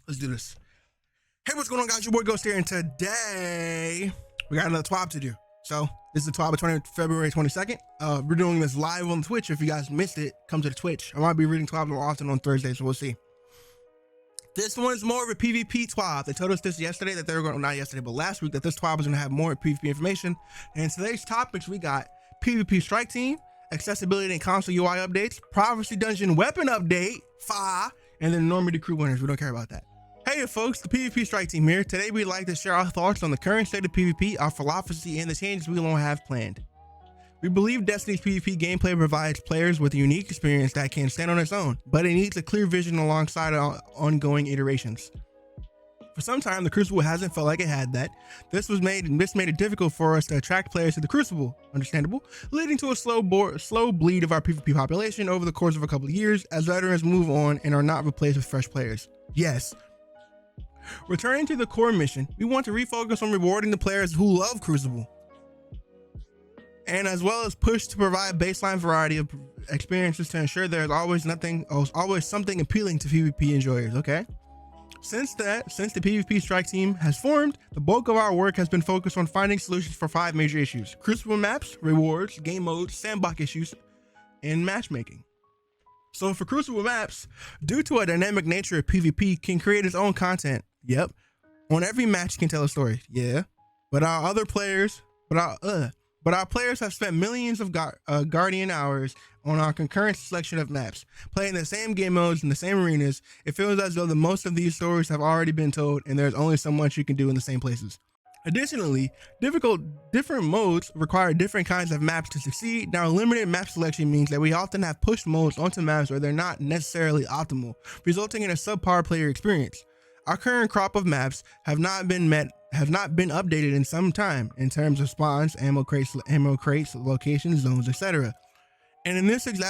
Let's do this. Hey, what's going on, guys? Your boy Ghost here, and today we got another TWID to do. So this is the TWID of February 22nd. We're doing this live on Twitch. If you guys missed it, come to the Twitch. I might be reading TWID more often on Thursday, so we'll see. This one's more of a PvP TWID. They told us this yesterday that they were going, not yesterday, but last week, that this TWID was going to have more PvP information. And today's topics, we got PvP Strike Team, accessibility and console UI updates, Prophecy Dungeon weapon update, FA, and then Normandy crew winners. We don't care about that. Hey folks, the PvP Strike Team here. Today we'd like to share our thoughts on the current state of PvP, our philosophy, and the changes we will have planned. We believe Destiny's PvP gameplay provides players with a unique experience that can stand on its own, but it needs a clear vision alongside ongoing iterations. For some time, the Crucible hasn't felt like it had that. This made it difficult for us to attract players to the Crucible, understandable, leading to a slow bleed of our PvP population over the course of a couple of years as veterans move on and are not replaced with fresh players. Yes. Returning to the core mission, we want to refocus on rewarding the players who love Crucible, and as well as push to provide baseline variety of experiences to ensure there's always something appealing to PvP enjoyers. Okay. Since the PvP Strike Team has formed, the bulk of our work has been focused on finding solutions for 5 major issues: Crucible Maps, rewards, game modes, sandbox issues, and matchmaking. So for Crucible Maps, due to a dynamic nature of PvP, can create its own content. Yep. On every match can tell a story. Yeah. But our players have spent millions of Guardian hours on our concurrent selection of maps, playing the same game modes in the same arenas. It feels as though most of these stories have already been told, and there's only so much you can do in the same places. Additionally, different modes require different kinds of maps to succeed. Now, limited map selection means that we often have pushed modes onto maps where they're not necessarily optimal, resulting in a subpar player experience. Our current crop of maps have not been updated in some time in terms of spawns, ammo crates, locations, zones, etc. And this is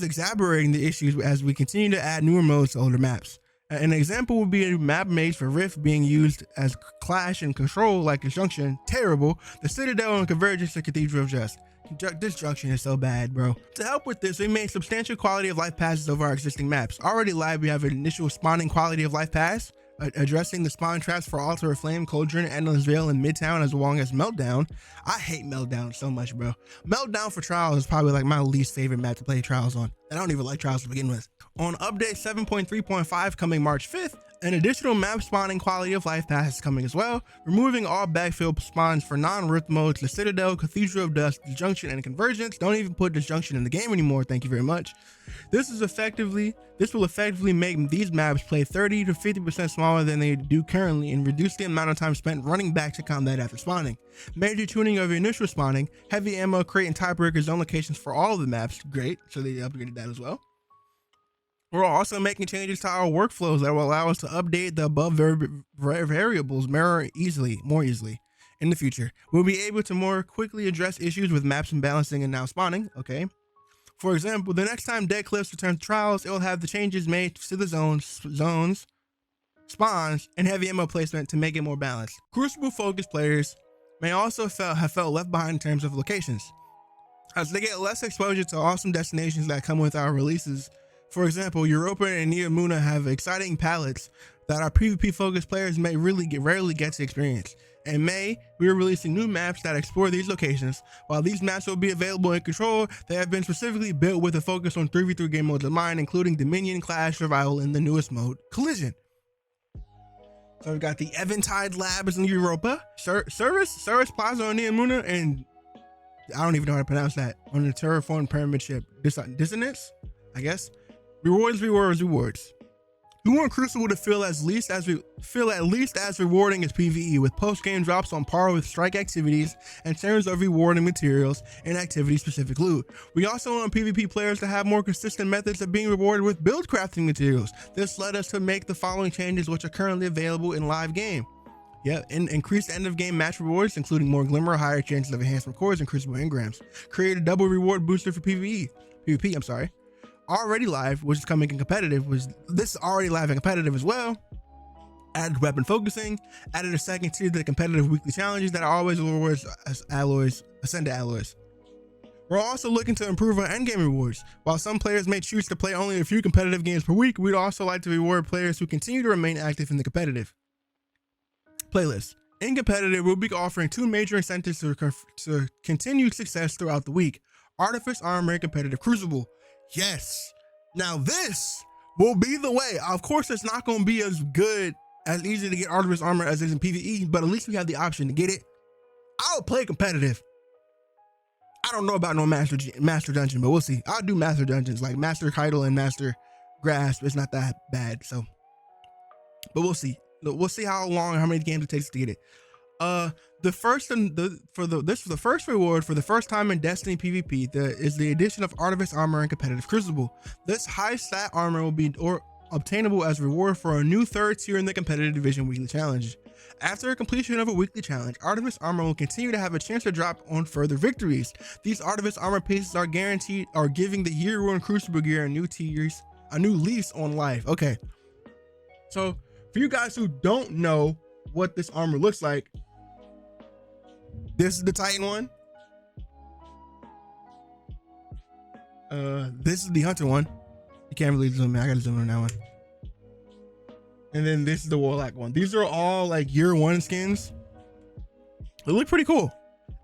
exaggerating the issues as we continue to add newer modes to older maps. An example would be a map made for Rift being used as Clash and Control, like Disjunction, terrible. The Citadel and Convergence, the Cathedral of Just. Disjunction is so bad, bro. To help with this, we made substantial quality of life passes over our existing maps. Already live, we have an initial spawning quality of life pass, addressing the spawn traps for Altar of Flame, Cauldron, Endless Veil, and Midtown, as long as Meltdown. I hate Meltdown so much, bro. Meltdown for Trials is probably like my least favorite map to play Trials on. I don't even like Trials to begin with. On update 7.3.5 coming March 5th, an additional map spawning quality of life pass is coming as well, removing all backfill spawns for non-Rift modes, the Citadel, Cathedral of Dust, Disjunction, and Convergence. Don't even put Disjunction in the game anymore, thank you very much. This will effectively make these maps play 30 to 50% smaller than they do currently and reduce the amount of time spent running back to combat after spawning. Major tuning of initial spawning, heavy ammo crate and tiebreaker zone locations for all of the maps, great, so they upgraded that as well. We're also making changes to our workflows that will allow us to update the above variables more easily in the future. We'll be able to more quickly address issues with maps and balancing and now spawning. Okay. For example, the next time Dead Cliffs returns to Trials, it will have the changes made to the zones, spawns, and heavy ammo placement to make it more balanced. Crucible focused players may also have felt left behind in terms of locations, as they get less exposure to awesome destinations that come with our releases. For example, Europa and Neomuna have exciting palettes that our PvP-focused players may rarely get to experience. In May, we are releasing new maps that explore these locations. While these maps will be available in Control, they have been specifically built with a focus on 3v3 game modes in mind, including Dominion, Clash, Survival, and the newest mode, Collision. So we've got the Eventide Labs in Europa, Service Plaza on Neomuna, and I don't even know how to pronounce that, on the Terraform Pyramid Ship, Dissonance, I guess. Rewards. We want Crucible to feel at least as rewarding as PvE, with post-game drops on par with strike activities in terms of rewarding materials and activity-specific loot. We also want PvP players to have more consistent methods of being rewarded with build crafting materials. This led us to make the following changes, which are currently available in live game. Increased end-of-game match rewards, including more Glimmer, higher chances of enhancement cores, and Crucible engrams. Create a double reward booster for PvP. Already live, which is coming in competitive, this is already live and competitive as well. Added weapon focusing, added a second tier to the competitive weekly challenges that are always rewards as alloys, ascended alloys. We're also looking to improve our endgame rewards. While some players may choose to play only a few competitive games per week, we'd also like to reward players who continue to remain active in the competitive playlist. In competitive, we'll be offering 2 major incentives to continue success throughout the week: Artifice Armor and competitive Crucible. Yes, now this will be the way. Of course, it's not going to be as good, as easy to get Artifice Armor as it is in PvE, but at least we have the option to get it. I'll play competitive. I don't know about no master dungeon, but we'll see. I'll do master dungeons like Master Keitel and Master Grasp. It's not that bad, so. But we'll see. We'll see how many games it takes to get it. The first reward for the first time in Destiny PvP is the addition of Artifice Armor and competitive Crucible. This high stat armor will be obtainable as reward for a new 3rd tier in the competitive division weekly challenge. After completion of a weekly challenge, Artifice Armor will continue to have a chance to drop on further victories. These Artifice Armor pieces are giving the hero and Crucible gear a new lease on life. Okay, so for you guys who don't know what this armor looks like, this is the Titan one. This is the Hunter one. You can't really zoom in. I gotta zoom in on that one. And then this is the Warlock one. These are all like year 1 skins. They look pretty cool.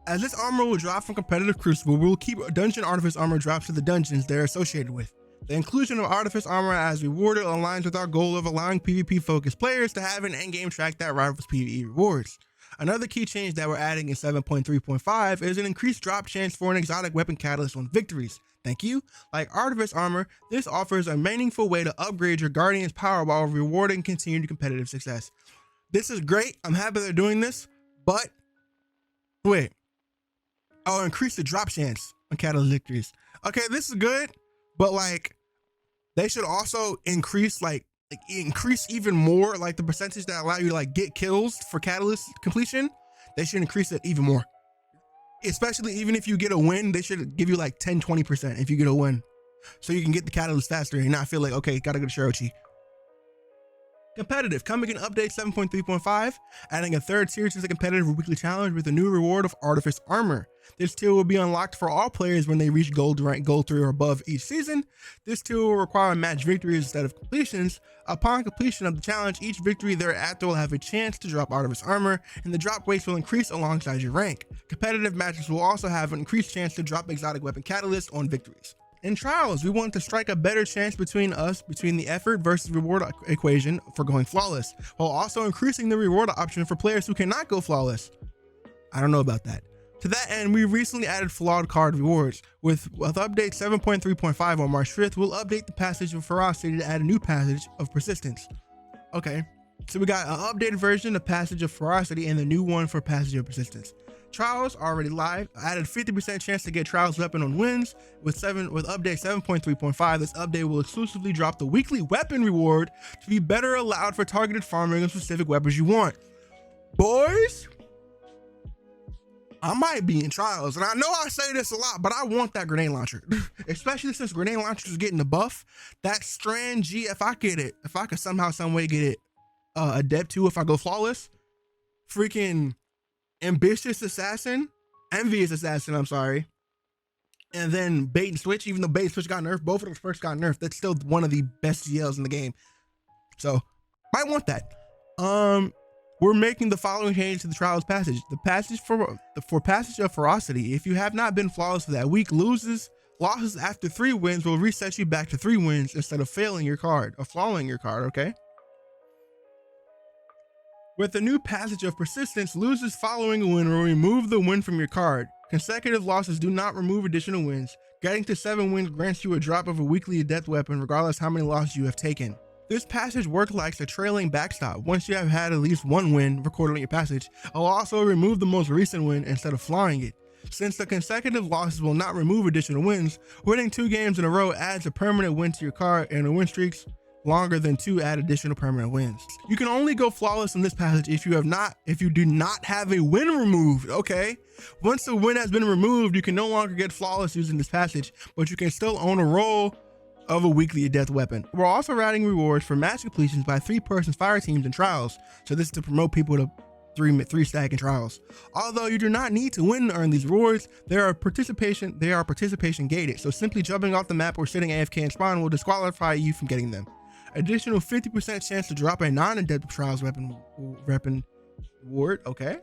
As this armor will drop from competitive Crucible, we will keep dungeon Artifice Armor drops to the dungeons they're associated with. The inclusion of Artifice Armor as rewarded aligns with our goal of allowing PvP focused players to have an endgame track that rivals PvE rewards. Another key change that we're adding in 7.3.5 is an increased drop chance for an exotic weapon catalyst on victories. Thank you. Like Artifice Armor, this offers a meaningful way to upgrade your Guardian's power while rewarding continued competitive success. This is great. I'm happy they're doing this, but wait. Oh, increase the drop chance on catalyst victories. Okay, this is good, but like they should also increase increase even more like the percentage that allow you to like get kills for catalyst completion. They should increase it even more. Especially even if you get a win, they should give you like 10-20% if you get a win, so you can get the catalyst faster and not feel like, okay, gotta go to Shirochi. Competitive, coming in update 7.3.5, adding a 3rd tier to the competitive weekly challenge with a new reward of Artifice Armor. This tier will be unlocked for all players when they reach gold 3 or above each season. This tier will require match victories instead of completions. Upon completion of the challenge, each victory thereafter will have a chance to drop Artifice Armor, and the drop rates will increase alongside your rank. Competitive matches will also have an increased chance to drop exotic weapon catalyst on victories. In trials, we want to strike a better chance between the effort versus reward equation for going flawless, while also increasing the reward option for players who cannot go flawless. I don't know about that. To that end, we recently added flawed card rewards. With update 7.3.5 on March 5th, we'll update the passage of Ferocity to add a new passage of Persistence. Okay, so we got an updated version of Passage of Ferocity and the new one for Passage of Persistence. Trials are already live. I added 50% chance to get Trials weapon on wins. With update 7.3.5, this update will exclusively drop the weekly weapon reward to be better allowed for targeted farming of specific weapons you want. Boys, I might be in Trials, and I know I say this a lot, but I want that grenade launcher, especially since grenade launcher is getting the buff. That Strand G, if I could somehow, some way get it adept to if I go flawless, freaking Envious Assassin, I'm sorry, and then Bait and Switch. Even though Bait and Switch got nerfed, both of those perks got nerfed. That's still one of the best GLs in the game, so might want that. We're making the following change to the Trials passage. The passage for Passage of Ferocity, if you have not been flawless for that week, losses after 3 wins will reset you back to 3 wins instead of failing your card or flawing your card. Okay. With the new Passage of Persistence, losses following a win will remove the win from your card. Consecutive losses do not remove additional wins. Getting to 7 wins grants you a drop of a weekly death weapon regardless how many losses you have taken. This passage works like a trailing backstop. Once you have had at least 1 win recorded on your passage, it will also remove the most recent win instead of flying it. Since the consecutive losses will not remove additional wins, winning 2 games in a row adds a permanent win to your card, and the win streaks longer than 2 add additional permanent wins. You can only go flawless in this passage if you do not have a win removed. Okay, once the win has been removed, you can no longer get flawless using this passage, but you can still own a roll of a weekly death weapon. We're also adding rewards for match completions by 3-person fire teams and trials. So this is to promote people to three stack and trials. Although you do not need to win to earn these rewards, they are participation gated, so simply jumping off the map or sitting AFK in spawn will disqualify you from getting them. Additional 50% chance to drop a non-adept trials weapon reward, okay?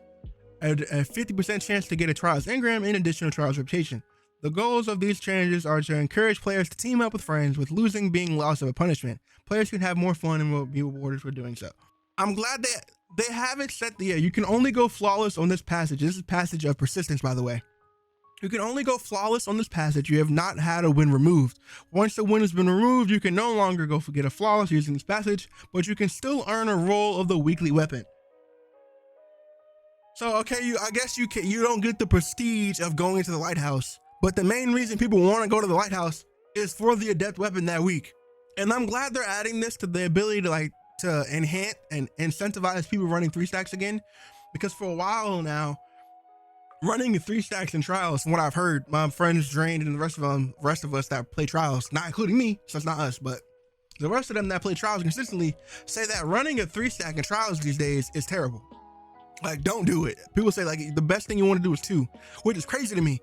A 50% chance to get a trials engram and additional trials reputation. The goals of these changes are to encourage players to team up with friends, with losing being loss of a punishment. Players can have more fun and will be rewarded for doing so. I'm glad they have it set you can only go flawless on this passage. This is passage of persistence, by the way. You can only go flawless on this passage. You have not had a win removed. Once the win has been removed, you can no longer go get a flawless using this passage, but you can still earn a roll of the weekly weapon. So, okay, I guess you don't get the prestige of going into the lighthouse, but the main reason people want to go to the lighthouse is for the adept weapon that week. And I'm glad they're adding this to the ability to enhance and incentivize people running 3 stacks again, because for a while now, running 3 stacks in trials, from what I've heard, my friends Drained and the rest of us that play trials, not including me, so it's not us, but the rest of them that play trials consistently say that running a 3 stack in trials these days is terrible. Like, don't do it. People say like the best thing you want to do is 2, which is crazy to me.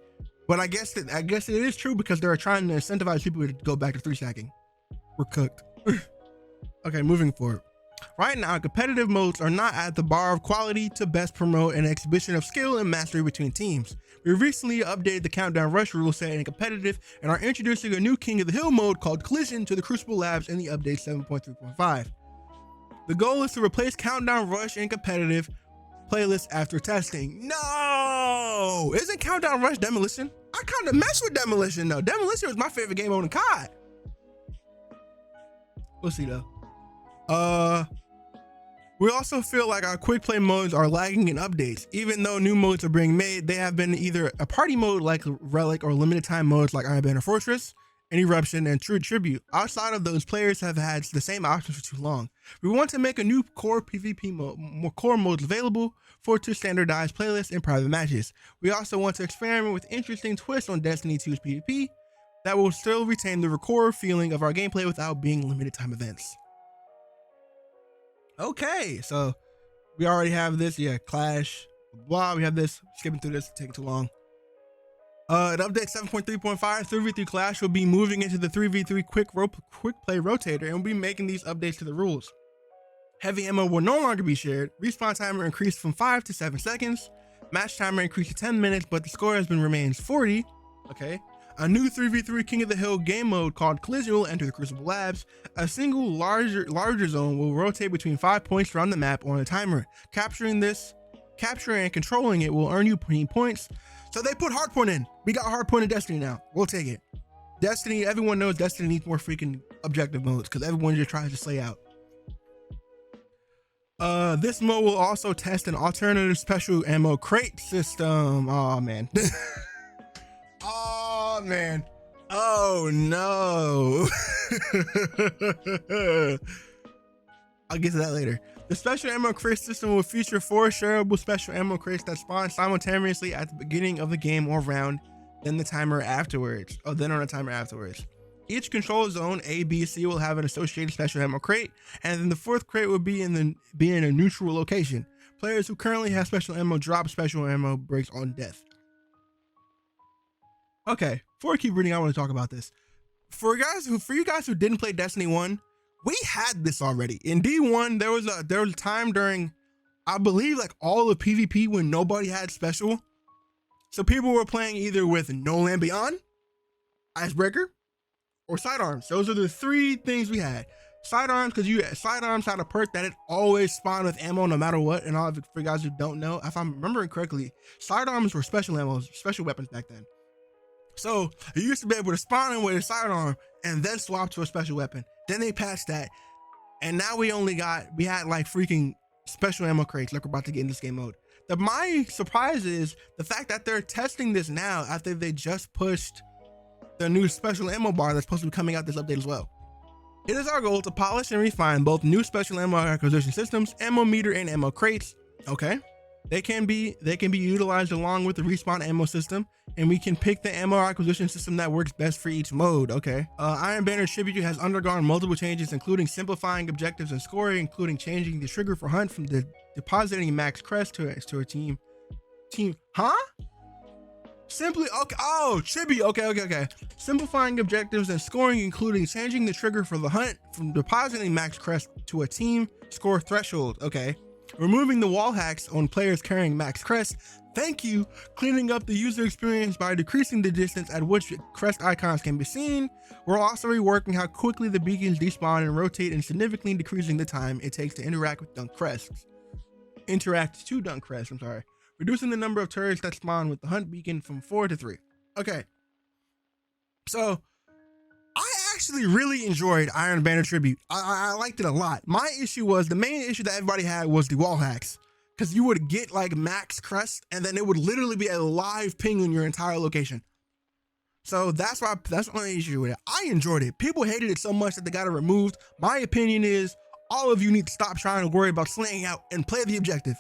But I guess it is true because they're trying to incentivize people to go back to 3 stacking. We're cooked. Okay, moving forward. Right now, competitive modes are not at the bar of quality to best promote an exhibition of skill and mastery between teams. We recently updated the countdown rush rule set in competitive and are introducing a new King of the Hill mode called Collision to the Crucible Labs in the update 7.3.5. The goal is to replace countdown rush in competitive playlist after testing. No! Isn't countdown rush demolition? I kind of mess with demolition though. Demolition was my favorite game mode in COD. We'll see though. We also feel like our quick play modes are lagging in updates. Even though new modes are being made, they have been either a party mode like Relic or limited time modes like Iron Banner Fortress and Eruption and True Tribute. Outside of those, players have had the same options for too long. We want to make a new core PvP mode, more core modes available to standardize playlists and private matches. We also want to experiment with interesting twists on Destiny 2's PvP that will still retain the core feeling of our gameplay without being limited time events. Okay, so we already have this, Clash, blah, we have this, skipping through this, taking too long. At update 7.3.5, 3v3 Clash will be moving into the 3v3 quick play rotator and will be making these updates to the rules. Heavy ammo will no longer be shared, respawn timer increased from 5 to 7 seconds, match timer increased to 10 minutes, but the score remains 40, okay? A new 3v3 King of the Hill game mode called Collision will enter the Crucible Labs. A single larger zone will rotate between 5 points around the map on a timer. Capturing and controlling it will earn you points. So they put hardpoint in. We got hardpoint in Destiny now. We'll take it. Destiny, everyone knows Destiny needs more freaking objective modes because everyone just tries to slay out. This mode will also test an alternative special ammo crate system. Oh man. Oh man. Oh no. I'll get to that later. The special ammo crate system will feature 4 shareable special ammo crates that spawn simultaneously at the beginning of the game or round, then on a timer afterwards. Each control zone A, B, C will have an associated special ammo crate, and then the 4th crate will be in a neutral location. Players who currently have special ammo drop special ammo breaks on death. Okay, before I keep reading, I want to talk about this. For you guys who didn't play Destiny 1, we had this already. In D1, there was a time during, I believe, like all of PvP when nobody had special. So people were playing either with No Land Beyond, Icebreaker, or Sidearms. Those are the 3 things we had. Sidearms, because Sidearms had a perk that it always spawned with ammo no matter what. And all of it, for you guys who don't know, if I'm remembering correctly, Sidearms were special weapons back then. So you used to be able to spawn in with a sidearm and then swap to a special weapon. Then they patched that, and now we had like freaking special ammo crates like we're about to get in this game mode. My surprise is the fact that they're testing this now after they just pushed the new special ammo bar that's supposed to be coming out this update as well. It is our goal to polish and refine both new special ammo acquisition systems, ammo meter, and ammo crates. Okay. They can be utilized along with the respawn ammo system, and we can pick the ammo acquisition system that works best for each mode. Okay. Iron Banner Tribute has undergone multiple changes, including simplifying objectives and scoring, including changing the trigger for hunt from the depositing max crest to a team. Huh? Simply, okay, oh, chibi, okay. Simplifying objectives and scoring, including changing the trigger for the hunt from depositing max crest to a team score threshold, okay. Removing the wall hacks on players carrying max crest. Thank you. Cleaning up the user experience by decreasing the distance at which crest icons can be seen. We're also reworking how quickly the beacons despawn and rotate, and significantly decreasing the time it takes to interact with dunk crests. Reducing the number of turrets that spawn with the hunt beacon from 4 to 3. Okay. So, I actually really enjoyed Iron Banner Tribute. I liked it a lot. My issue was, the main issue that everybody had was the wall hacks. Because you would get like max crest, and then it would literally be a live ping on your entire location. So that's the only issue with it. I enjoyed it. People hated it so much that they got it removed. My opinion is, all of you need to stop trying to worry about slaying out and play the objective.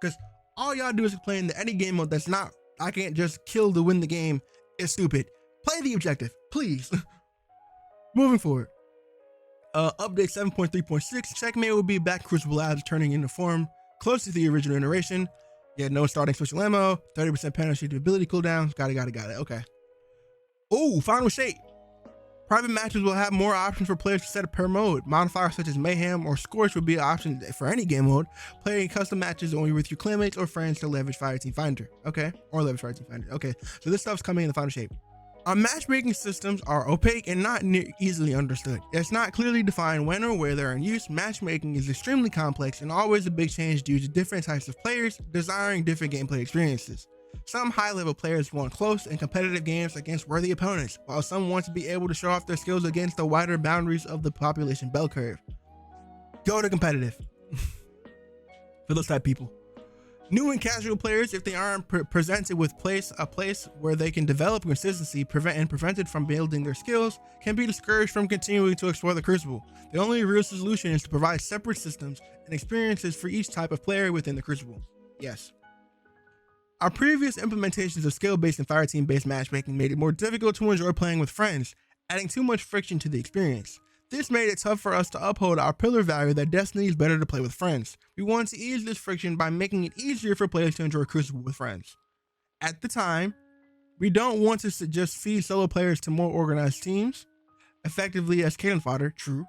Because all y'all do is play in any game mode that's not, I can't just kill to win the game. It's stupid. Play the objective, please. Moving forward. Update 7.3.6. Checkmate will be back. Crucible Labs turning into form close to the original iteration. Yeah, no starting special ammo. 30% penalty to ability cooldowns. Got it. Okay. Oh, final shape. Private matches will have more options for players to set up per mode. Modifiers such as Mayhem or Scorch will be an option for any game mode. Playing custom matches only with your clanmates or friends to leverage Fireteam Finder. Okay, or leverage Fireteam Finder. Okay, so this stuff's coming in the final shape. Our matchmaking systems are opaque and not easily understood. It's not clearly defined when or where they're in use. Matchmaking is extremely complex and always a big change due to different types of players desiring different gameplay experiences. Some high-level players want close and competitive games against worthy opponents, while some want to be able to show off their skills against the wider boundaries of the population bell curve. Go to competitive. For those type of people. New and casual players, if they aren't presented with a place where they can develop consistency, prevented from building their skills, can be discouraged from continuing to explore the Crucible. The only real solution is to provide separate systems and experiences for each type of player within the Crucible. Yes. Our previous implementations of skill-based and fireteam-based matchmaking made it more difficult to enjoy playing with friends, adding too much friction to the experience. This made it tough for us to uphold our pillar value that Destiny is better to play with friends. We wanted to ease this friction by making it easier for players to enjoy Crucible with friends. At the time, we don't want to just feed solo players to more organized teams, effectively as cannon fodder, true.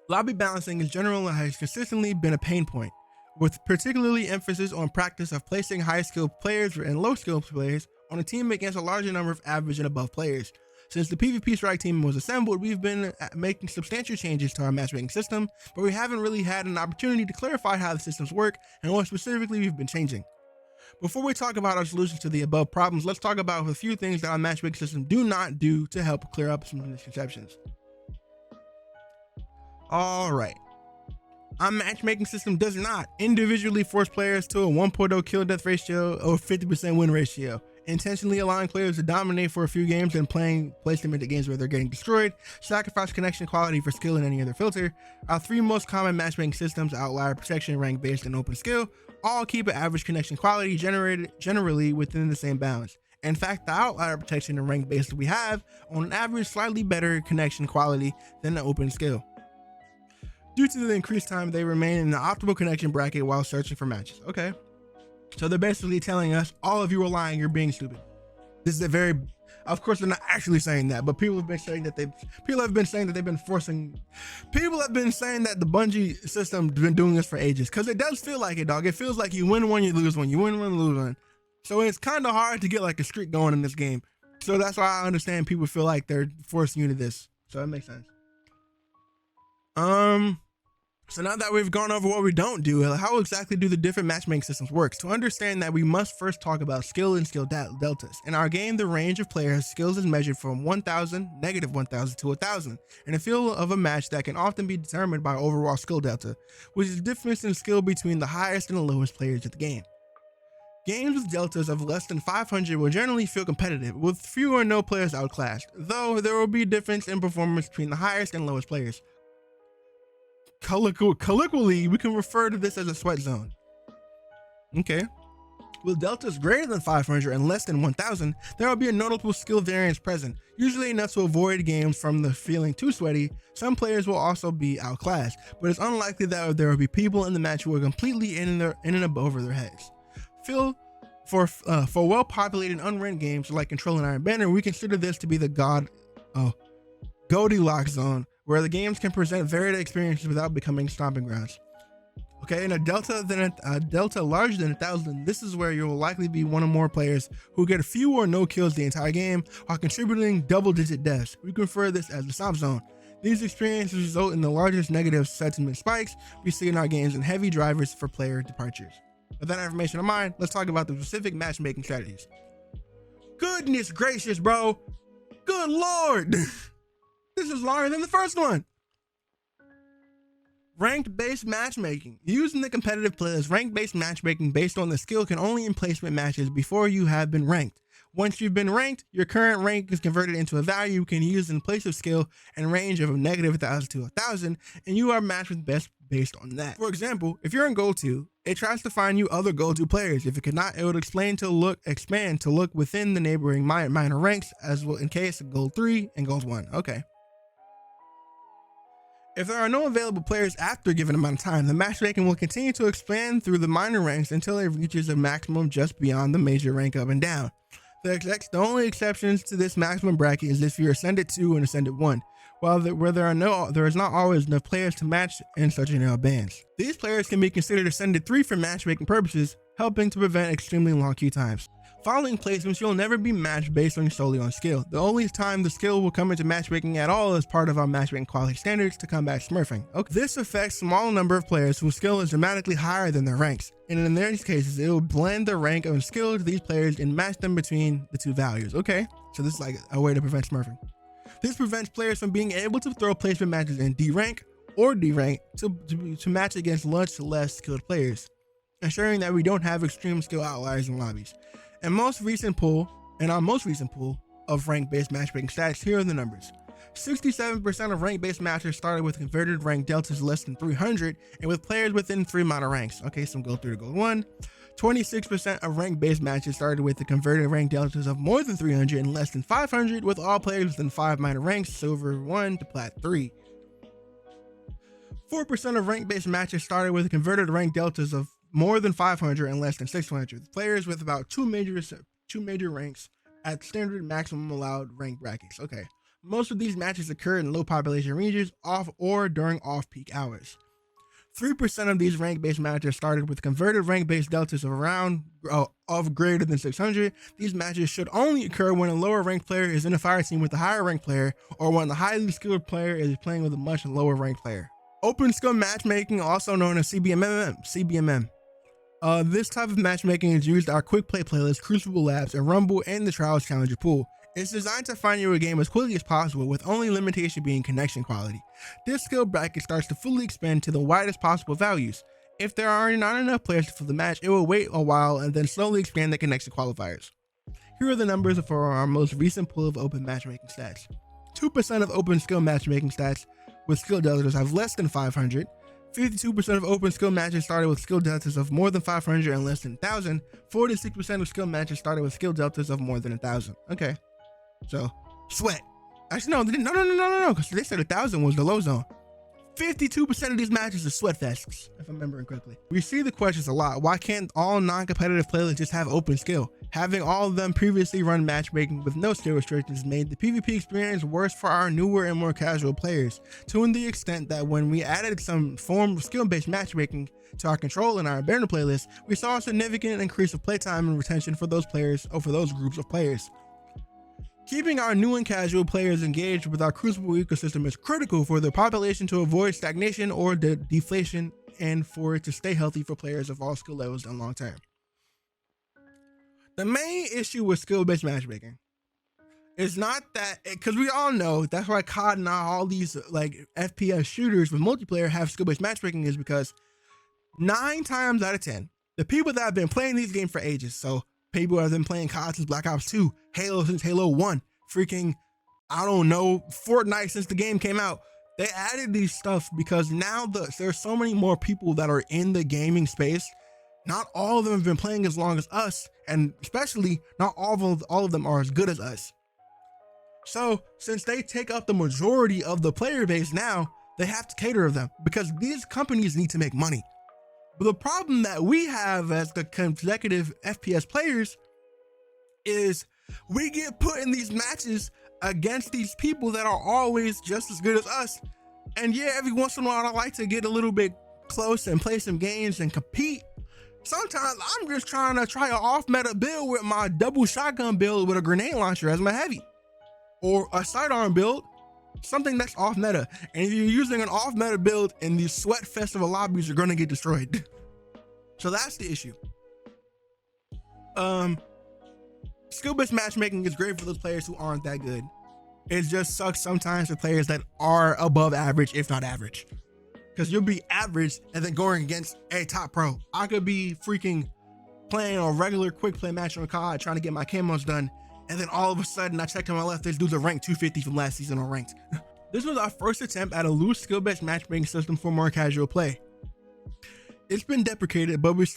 Lobby balancing in general has consistently been a pain point, with particularly emphasis on practice of placing high-skilled players and low-skilled players on a team against a larger number of average and above players. Since the PvP strike team was assembled, we've been making substantial changes to our matchmaking system, but we haven't really had an opportunity to clarify how the systems work and what specifically we've been changing. Before we talk about our solutions to the above problems, let's talk about a few things that our matchmaking system do not do to help clear up some misconceptions. Alright. Our matchmaking system does not individually force players to a 1.0 kill death ratio or 50% win ratio, intentionally allowing players to dominate for a few games and place them into games where they're getting destroyed, sacrifice connection quality for skill and any other filter. Our three most common matchmaking systems, outlier protection, rank based, and open skill, all keep an average connection quality generally within the same balance. In fact, the outlier protection and rank based we have on an average slightly better connection quality than the open skill, due to the increased time they remain in the optimal connection bracket while searching for matches. Okay. So they're basically telling us, all of you are lying, you're being stupid. This is a very, of course they're not actually saying that, but people have been saying that the Bungie system been doing this for ages. Cause it does feel like it, dog. It feels like you win one, you lose one, you win one, lose one. So it's kind of hard to get like a streak going in this game. So that's why I understand people feel like they're forcing you to this. So that makes sense. So now that we've gone over what we don't do, how exactly do the different matchmaking systems work? To understand that, we must first talk about skill and skill deltas. In our game, the range of players' skills is measured from 1,000, negative 1,000 to 1,000, in a field of a match that can often be determined by overall skill delta, which is the difference in skill between the highest and the lowest players of the game. Games with deltas of less than 500 will generally feel competitive, with few or no players outclassed, though there will be a difference in performance between the highest and lowest players. Colloquially, we can refer to this as a sweat zone. Okay, With deltas greater than 500 and less than 1000, there will be a notable skill variance present, usually enough to avoid games from the feeling too sweaty. Some players will also be outclassed, but it's unlikely that there will be people in the match who are completely in and over their heads. For well-populated unranked games like Control and Iron Banner, we consider this to be the Goldilocks zone, where the games can present varied experiences without becoming stomping grounds. Okay, in a delta larger than 1000, this is where you will likely be one or more players who get few or no kills the entire game while contributing double-digit deaths. We refer this as the stop zone. These experiences result in the largest negative sentiment spikes we see in our games and heavy drivers for player departures. With that information in mind, let's talk about the specific matchmaking strategies. Goodness gracious, bro. Good lord. This is longer than the first one. Ranked-based matchmaking. Using the competitive playlist, rank-based matchmaking based on the skill can only emplacement matches before you have been ranked. Once you've been ranked, your current rank is converted into a value you can use in place of skill and range of -1000 to 1000, and you are matched with best based on that. For example, if you're in Gold 2, it tries to find you other Gold 2 players. If it cannot, it would expand to look within the neighboring minor ranks, as well in case of Gold 3 and Gold 1. Okay. If there are no available players after a given amount of time, the matchmaking will continue to expand through the minor ranks until it reaches a maximum just beyond the major rank up and down. The only exceptions to this maximum bracket is if you're Ascended 2 and Ascended 1, where there is not always enough players to match in such narrow bands. These players can be considered Ascended 3 for matchmaking purposes, helping to prevent extremely long queue times. Following placements, you'll never be matched based solely on skill. The only time the skill will come into matchmaking at all is part of our matchmaking quality standards to combat smurfing. Okay. This affects a small number of players whose skill is dramatically higher than their ranks, and in these cases, it will blend the rank of skill to these players and match them between the two values. Okay, so this is like a way to prevent smurfing. This prevents players from being able to throw placement matches in D rank or D rank to match against much less skilled players, ensuring that we don't have extreme skill outliers in lobbies. In our most recent pool of rank-based matchmaking stats, here are the numbers. 67% of rank-based matches started with converted rank deltas less than 300 and with players within 3 minor ranks. Okay, some Gold 3 to Gold 1. 26% of rank-based matches started with the converted rank deltas of more than 300 and less than 500 with all players within 5 minor ranks, Silver 1 to Plat 3. 4% of rank-based matches started with converted rank deltas of more than 500 and less than 600. Players with about two major ranks at standard maximum allowed rank brackets. Okay. Most of these matches occur in low population regions off or during off-peak hours. 3% of these rank-based matches started with converted rank-based deltas of greater than 600. These matches should only occur when a lower ranked player is in a fire team with a higher ranked player, or when the highly skilled player is playing with a much lower ranked player. Open skill matchmaking, also known as CBMM. This type of matchmaking is used in our quick play playlist, Crucible Maps, and Rumble, and the Trials Challenger pool. It's designed to find you a game as quickly as possible, with only limitation being connection quality. This skill bracket starts to fully expand to the widest possible values. If there are not enough players to fill the match, it will wait a while and then slowly expand the connection qualifiers. Here are the numbers for our most recent pool of open matchmaking stats. 2% of open skill matchmaking stats with skill deltas have less than 500. 52% of open skill matches started with skill deltas of more than 500 and less than 1000. 46% of skill matches started with skill deltas of more than 1000. Okay. So, sweat. Actually, no, because they said 1000 was the low zone. 52% of these matches are sweat fests, if I'm remembering correctly. We see the questions a lot. Why can't all non-competitive playlists just have open skill? Having all of them previously run matchmaking with no skill restrictions made the PvP experience worse for our newer and more casual players, to the extent that when we added some form of skill-based matchmaking to our Control and our Banner playlist, we saw a significant increase of playtime and retention for those players, or for those groups of players. Keeping our new and casual players engaged with our Crucible ecosystem is critical for the population to avoid stagnation or deflation, and for it to stay healthy for players of all skill levels and long term. The main issue with skill-based matchmaking is not that, because we all know that's why COD and all these like FPS shooters with multiplayer have skill-based matchmaking, is because 9 times out of 10, the people that have been playing these games for ages, so people have been playing COD since Black Ops 2, Halo since Halo 1, freaking, I don't know, Fortnite since the game came out. They added these stuff because now there's so many more people that are in the gaming space Not all of them have been playing as long as us, and especially not all of them are as good as us. So since they take up the majority of the player base now, they have to cater to them because these companies need to make money. But the problem that we have as the consecutive FPS players is we get put in these matches against these people that are always just as good as us. And yeah, every once in a while I like to get a little bit close and play some games and compete. Sometimes I'm just trying to try an off-meta build with my double shotgun build with a grenade launcher as my heavy, or a sidearm build, something that's off-meta. And if you're using an off-meta build in these sweat festival lobbies, you're gonna get destroyed. So that's the issue. Skill-based matchmaking is great for those players who aren't that good. It just sucks sometimes for players that are above average, if not average. Because you'll be average and then going against a top pro. I could be freaking playing a regular quick play match on COD trying to get my camos done, and then all of a sudden I check to my left, this dude's a rank 250 from last season on ranked. This was our first attempt at a loose skill-based matchmaking system for more casual play. It's been deprecated, but we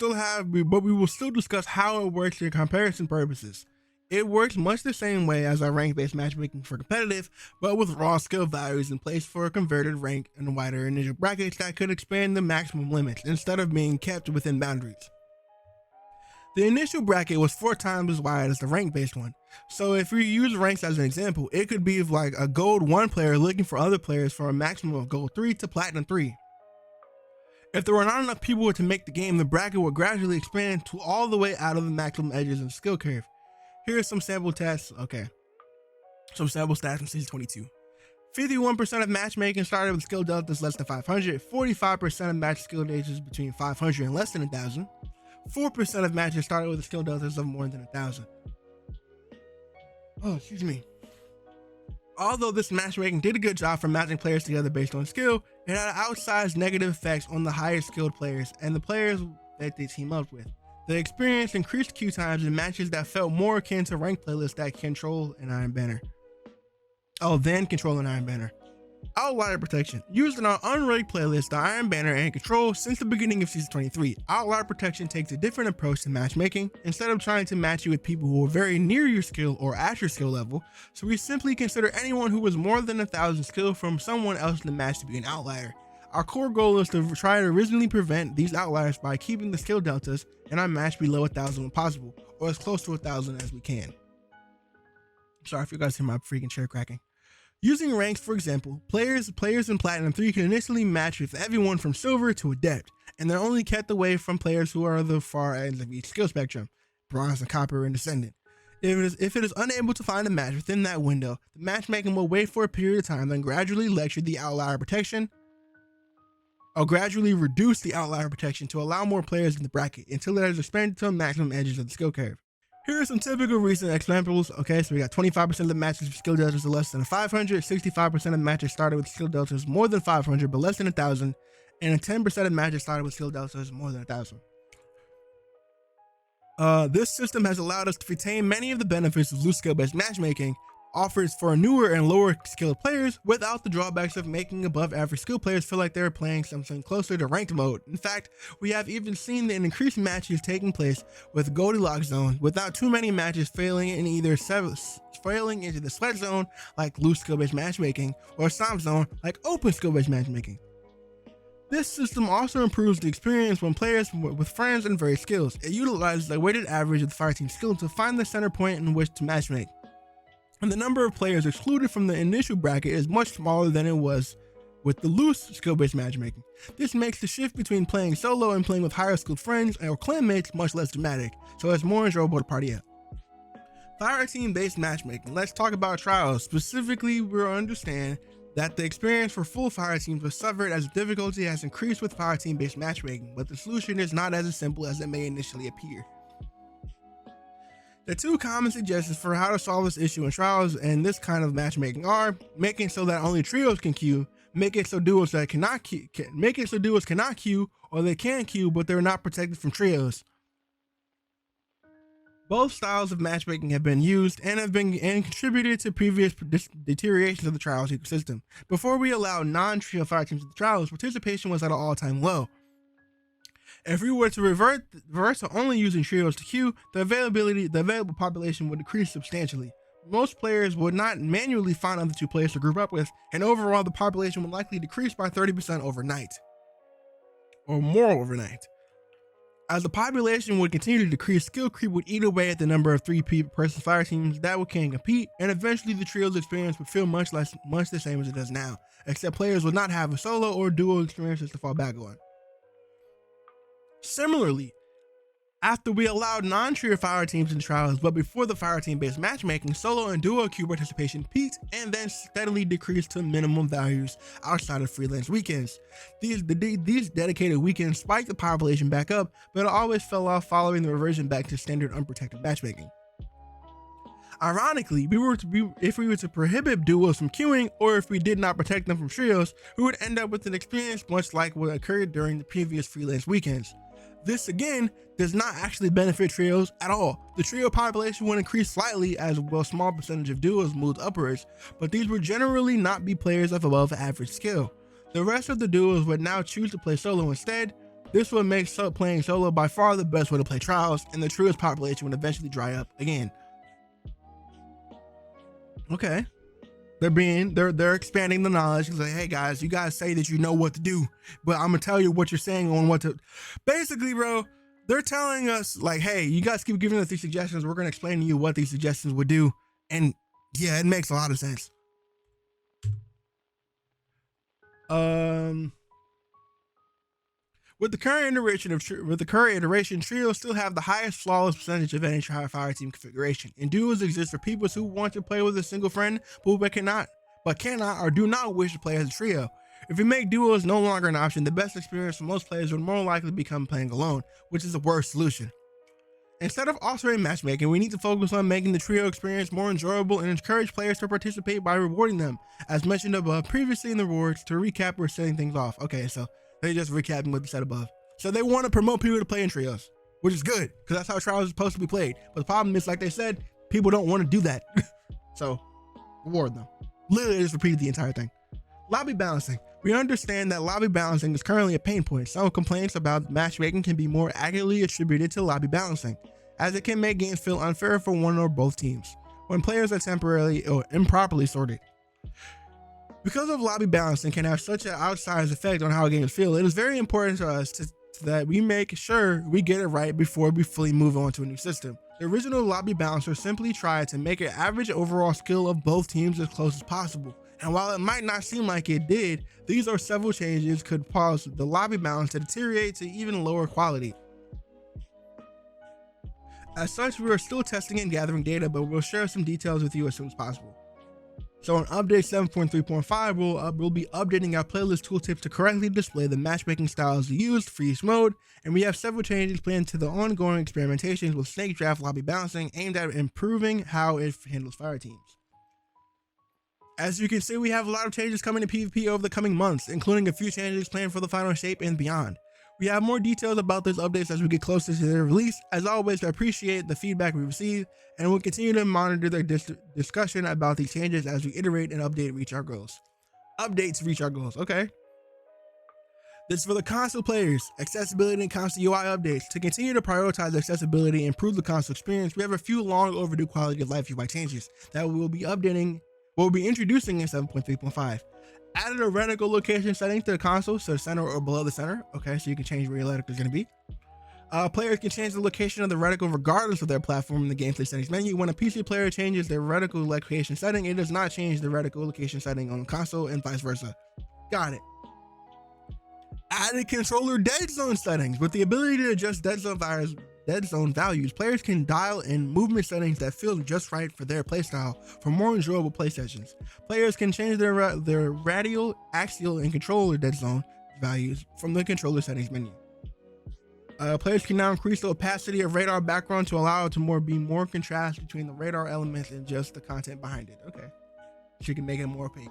will still discuss how it works for comparison purposes. It works much the same way as our rank-based matchmaking for competitive, but with raw skill values in place for a converted rank and wider initial brackets that could expand the maximum limits instead of being kept within boundaries. The initial bracket was 4 times as wide as the rank-based one, so if we use ranks as an example, it could be like a gold 1 player looking for other players for a maximum of gold 3 to platinum 3. If there were not enough people to make the game, the bracket would gradually expand to all the way out of the maximum edges of the skill curve. Here are some sample tests. Okay, some sample stats from season 22. 51% of matchmaking started with skill deltas less than 500. 45% of match skill deltas between 500 and less than 1,000. 4% of matches started with skill deltas of more than 1,000. Oh, excuse me. Although this matchmaking did a good job for matching players together based on skill, it had outsized negative effects on the higher skilled players and the players that they team up with. They experienced increased queue times in matches that felt more akin to ranked playlists that control an Iron Banner. Outlier protection. Used in our unranked playlist, the Iron Banner and Control since the beginning of season 23. Outlier protection takes a different approach to matchmaking. Instead of trying to match you with people who are very near your skill or at your skill level, so we simply consider anyone who was more than 1,000 skill from someone else in the match to be an outlier. Our core goal is to try to originally prevent these outliers by keeping the skill deltas in our match below 1,000 when possible, or as close to 1,000 as we can. Sorry if you guys hear my freaking chair cracking. Using ranks, for example, players in Platinum 3 can initially match with everyone from Silver to Adept, and they're only kept away from players who are the far ends of each skill spectrum, Bronze and Copper and Ascendant. If it is unable to find a match within that window, the matchmaking will wait for a period of time, then gradually lecture the outlier protection, or gradually reduce the outlier protection to allow more players in the bracket until it has expanded to the maximum edges of the skill curve. Here are some typical recent examples. Okay, so we got 25% of the matches with skill deltas are less than 500, 65% of matches started with skill deltas more than 500 but less than 1,000, and 10% of matches started with skill deltas more than 1,000. This system has allowed us to retain many of the benefits of loose skill-based matchmaking offers for newer and lower skilled players without the drawbacks of making above average skill players feel like they're playing something closer to ranked mode. In fact, we have even seen an increased matches taking place with Goldilocks zone without too many matches failing in either failing into the sweat zone like loose skill-based matchmaking or stomp zone like open skill-based matchmaking. This system also improves the experience when players with friends and various skills. It utilizes a weighted average of the fireteam skill to find the center point in which to matchmake. And the number of players excluded from the initial bracket is much smaller than it was with the loose skill-based matchmaking. This makes the shift between playing solo and playing with higher skilled friends or clanmates much less dramatic, so it's more enjoyable to party out. Fireteam-based matchmaking. Let's talk about trials. Specifically, we'll understand that the experience for full fireteams was suffered as difficulty has increased with fireteam-based matchmaking, but the solution is not as simple as it may initially appear. The two common suggestions for how to solve this issue in trials and this kind of matchmaking are making so that only trios can queue, make it so duos cannot queue, or they can queue but they're not protected from trios. Both styles of matchmaking have been used and have been contributed to previous deteriorations of the trials ecosystem. Before we allowed non-trio fireteams to the trials, participation was at an all-time low. If we were to revert to only using trios to queue, the available population would decrease substantially. Most players would not manually find other two players to group up with, and overall the population would likely decrease by 30% overnight, or more overnight. As the population would continue to decrease, skill creep would eat away at the number of 3-person fire teams that can compete, and eventually the trios experience would feel much the same as it does now, except players would not have a solo or duo experiences to fall back on. Similarly, after we allowed non-trio fire teams in trials, but before the fire team-based matchmaking, solo and duo queue participation peaked and then steadily decreased to minimum values outside of freelance weekends. These dedicated weekends spiked the population back up, but it always fell off following the reversion back to standard unprotected matchmaking. Ironically, if we were to prohibit duos from queuing, or if we did not protect them from trios, we would end up with an experience much like what occurred during the previous freelance weekends. This again does not actually benefit trios at all. The trio population would increase slightly as well, a small percentage of duos moved upwards, but these would generally not be players of above average skill. The rest of the duos would now choose to play solo instead. This would make playing solo by far the best way to play trials, and the trios population would eventually dry up again. Okay. They're expanding the knowledge. It's like, hey guys, you guys say that you know what to do, but I'm gonna tell you what you're saying on what to. Basically, bro, they're telling us like, hey, you guys keep giving us these suggestions. We're gonna explain to you what these suggestions would do, and yeah, it makes a lot of sense. With the current iteration, trios still have the highest flawless percentage of any fire team configuration, and duos exist for people who want to play with a single friend but cannot or do not wish to play as a trio. If we make duos no longer an option, the best experience for most players would more likely become playing alone, which is the worst solution. Instead of altering matchmaking, we need to focus on making the trio experience more enjoyable and encourage players to participate by rewarding them. As mentioned above previously in the rewards, to recap, we're setting things off. Okay, so they're just recapping what we said above. So they want to promote people to play in trios, which is good, because that's how trials are supposed to be played. But the problem is, like they said, people don't want to do that. So reward them. Literally just repeated the entire thing. Lobby balancing. We understand that lobby balancing is currently a pain point. Some complaints about matchmaking can be more accurately attributed to lobby balancing, as it can make games feel unfair for one or both teams when players are temporarily or improperly sorted. Because of lobby balancing can have such an outsized effect on how games feel, it is very important to us that we make sure we get it right before we fully move on to a new system. The original lobby balancer simply tried to make an average overall skill of both teams as close as possible. And while it might not seem like it did, these or several changes could cause the lobby balance to deteriorate to even lower quality. As such, we are still testing and gathering data, but we'll share some details with you as soon as possible. So on update 7.3.5, we'll be updating our playlist tooltips to correctly display the matchmaking styles used for each mode, and we have several changes planned to the ongoing experimentations with snake draft lobby balancing aimed at improving how it handles fire teams. As you can see, we have a lot of changes coming to PvP over the coming months, including a few changes planned for the final shape and beyond. We have more details about those updates as we get closer to their release. As always, I appreciate the feedback we receive, and we'll continue to monitor the discussion about these changes as we iterate and reach our goals. Updates reach our goals, okay? This is for the console players, accessibility and console UI updates. To continue to prioritize accessibility and improve the console experience, we have a few long overdue quality of life UI changes that we'll be introducing in 7.3.5. Added a reticle location setting to the console, so center or below the center. Okay, so you can change where your reticle is going to be. Players can change the location of the reticle regardless of their platform in the gameplay settings menu. When a PC player changes their reticle location setting, it does not change the reticle location setting on the console and vice versa. Got it. Added controller dead zone settings. With the ability to adjust dead zone values, players can dial in movement settings that feel just right for their playstyle for more enjoyable play sessions. Players can change their radial, axial, and controller dead zone values from the controller settings menu. Players can now increase the opacity of radar background to allow it to be more contrast between the radar elements and just the content behind it. Okay, so you can make it more opaque.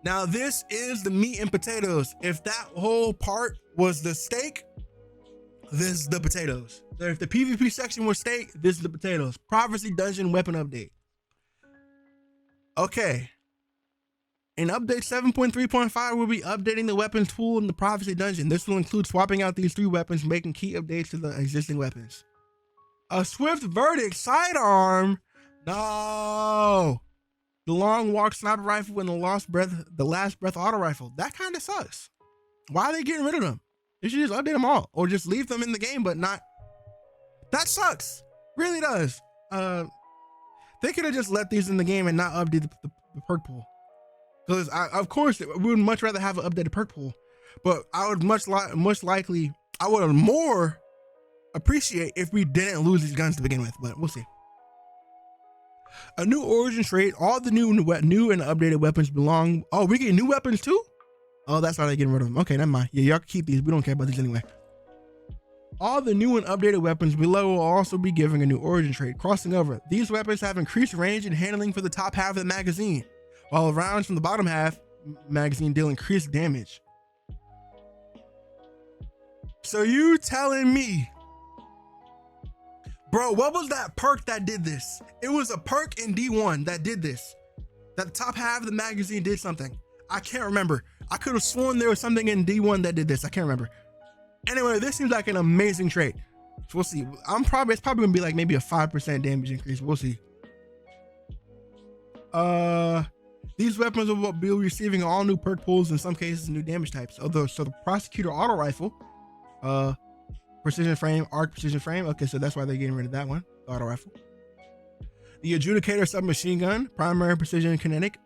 Now this is the meat and potatoes. If that whole part was the steak, this is the potatoes. If the PvP section was steak, this is the potatoes. Prophecy Dungeon weapon update. Okay. In update 7.3.5, we'll be updating the weapons pool in the Prophecy Dungeon. This will include swapping out these 3 weapons, making key updates to the existing weapons. A swift verdict sidearm. No. The long walk sniper rifle and the last breath auto rifle. That kind of sucks. Why are they getting rid of them? They should just update them all, or just leave them in the game, but not. That sucks. Really does. They could have just let these in the game and not update the perk pool. Because of course, we would much rather have an updated perk pool, but I would I would more appreciate if we didn't lose these guns to begin with, but we'll see. A new origin trait. All the new and updated weapons belong. Oh, we get new weapons too? Oh, that's why they're getting rid of them. Okay, never mind. Yeah, y'all can keep these. We don't care about these anyway. All the new and updated weapons below will also be given a new origin trait. Crossing over. These weapons have increased range and handling for the top half of the magazine, while rounds from the bottom half magazine deal increased damage. So you telling me, bro, what was that perk that did this? It was a perk in D1 that did this. That the top half of the magazine did something. I can't remember. I could have sworn there was something in D1 that did this. I can't remember. Anyway, this seems like an amazing trait. So we'll see. It's probably gonna be like maybe a 5% damage increase. We'll see. These weapons will be receiving all new perk pools, in some cases new damage types. So the prosecutor auto rifle, precision frame, arc precision frame. Okay, so that's why they're getting rid of that one, the auto rifle. The adjudicator submachine gun, primary precision kinetic.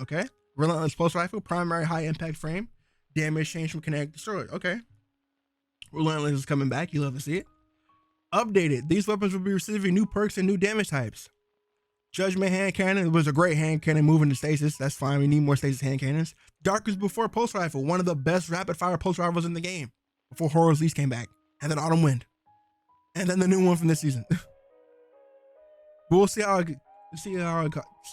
Okay. Relentless pulse rifle, primary high impact frame, damage change from kinetic destroyed. Okay. Relentless is coming back. You love to see it. Updated. These weapons will be receiving new perks and new damage types. Judgment hand cannon. It was a great hand cannon moving to stasis. That's fine. We need more stasis hand cannons. Darkest Before pulse rifle. One of the best rapid fire pulse rifles in the game. Before Horror's Lease came back. And then Autumn Wind. And then the new one from this season. But we'll see how it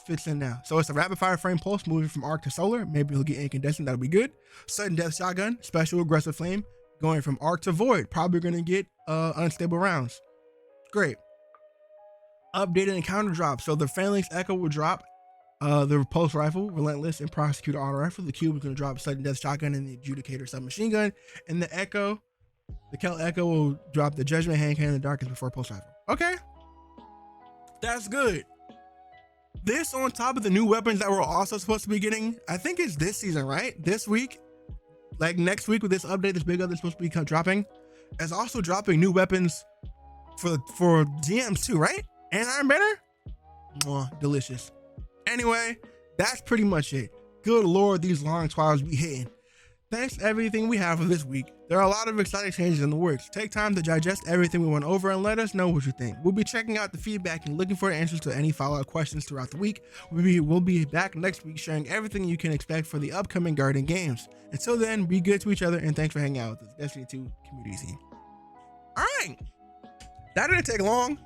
fits in now. So it's a rapid fire frame pulse moving from arc to solar. Maybe he'll get incandescent. That'll be good. Sudden death shotgun. Special aggressive flame. Going from arc to void. Probably going to get unstable rounds. Great. Updated encounter drop. So the Phalanx Echo will drop the pulse rifle, relentless, and prosecutor auto rifle. The cube is going to drop sudden death shotgun and the adjudicator submachine gun. And the Echo, the Kel Echo will drop the judgment hand cannon and the darkest before pulse rifle. Okay. That's good. This on top of the new weapons that we're also supposed to be getting. I think it's this season, right? This week. Like next week with this update, this big update supposed to be dropping. It's also dropping new weapons for GMs too, right? And Iron Banner? Mwah, delicious. Anyway, that's pretty much it. Good Lord, these long trials be hitting. Thanks to everything we have for this week. There are a lot of exciting changes in the works. Take time to digest everything we went over and let us know what you think. We'll be checking out the feedback and looking for answers to any follow-up questions throughout the week. We'll be back next week sharing everything you can expect for the upcoming Guardian games. Until then, be good to each other and thanks for hanging out with us. Destiny 2 community team. All right. That didn't take long.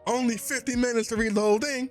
Only 50 minutes to read the whole thing.